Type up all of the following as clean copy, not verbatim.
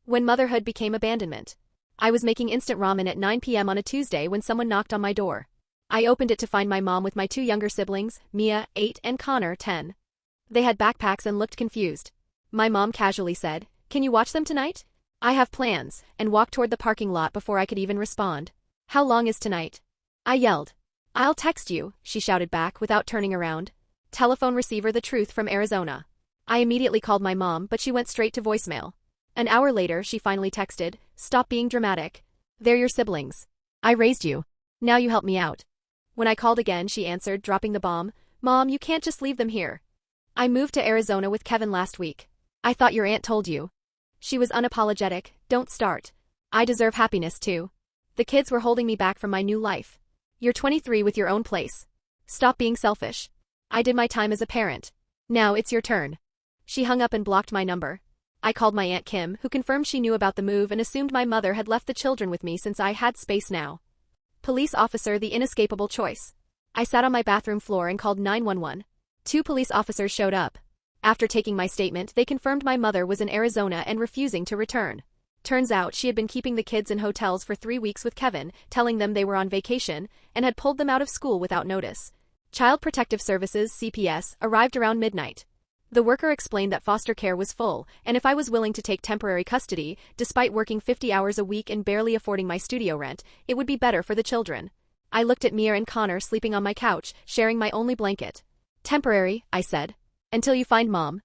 When motherhood became abandonment. I was making instant ramen at 9 p.m. on a Tuesday when someone knocked on my door. I opened it to find my mom with my two younger siblings, Mia, 8, and Connor, 10. They had backpacks and looked confused. My mom casually said, "Can you watch them tonight?" "I have plans," and walked toward the parking lot before I could even respond. "How long is tonight?" I yelled. "I'll text you," she shouted back without turning around. Telephone receiver, the truth from Arizona. I immediately called my mom, but she went straight to voicemail. An hour later, she finally texted, "Stop being dramatic. They're your siblings. I raised you. Now you help me out." When I called again, she answered, dropping the bomb, "Mom, you can't just leave them here. I moved to Arizona with Kevin last week. I thought your aunt told you." She was unapologetic. "Don't start. I deserve happiness too. The kids were holding me back from my new life. You're 23 with your own place. Stop being selfish. I did my time as a parent. Now it's your turn." She hung up and blocked my number. I called my Aunt Kim, who confirmed she knew about the move and assumed my mother had left the children with me since I had space now. Police officer, the inescapable choice. I sat on my bathroom floor and called 911. 2 police officers showed up. After taking my statement, they confirmed my mother was in Arizona and refusing to return. Turns out she had been keeping the kids in hotels for 3 weeks with Kevin, telling them they were on vacation, and had pulled them out of school without notice. Child Protective Services, CPS, arrived around midnight. The worker explained that foster care was full, and if I was willing to take temporary custody, despite working 50 hours a week and barely affording my studio rent, it would be better for the children. I looked at Mia and Connor sleeping on my couch, sharing my only blanket. "Temporary," I said. "Until you find Mom."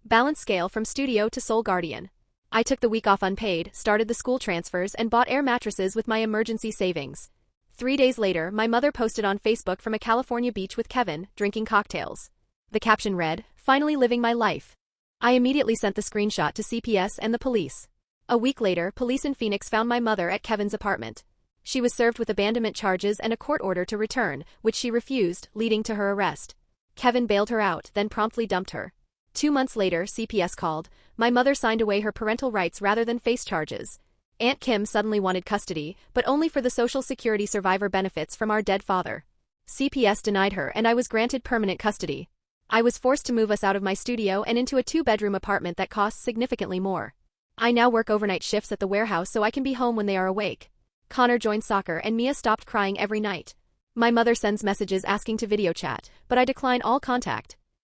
Balance scale from studio to sole guardian. I took the week off unpaid, started the school transfers, and bought air mattresses with my emergency savings. 3 days later, my mother posted on Facebook from a California beach with Kevin, drinking cocktails. The caption read, "Finally living my life." I immediately sent the screenshot to CPS and the police. A week later, police in Phoenix found my mother at Kevin's apartment. She was served with abandonment charges and a court order to return, which she refused, leading to her arrest. Kevin bailed her out, then promptly dumped her. 2 months later, CPS called. My mother signed away her parental rights rather than face charges. Aunt Kim suddenly wanted custody, but only for the Social Security survivor benefits from our dead father. CPS denied her and I was granted permanent custody. I was forced to move us out of my studio and into a 2-bedroom apartment that costs significantly more. I now work overnight shifts at the warehouse so I can be home when they are awake. Connor joined soccer and Mia stopped crying every night. My mother sends messages asking to video chat, but I decline all contact.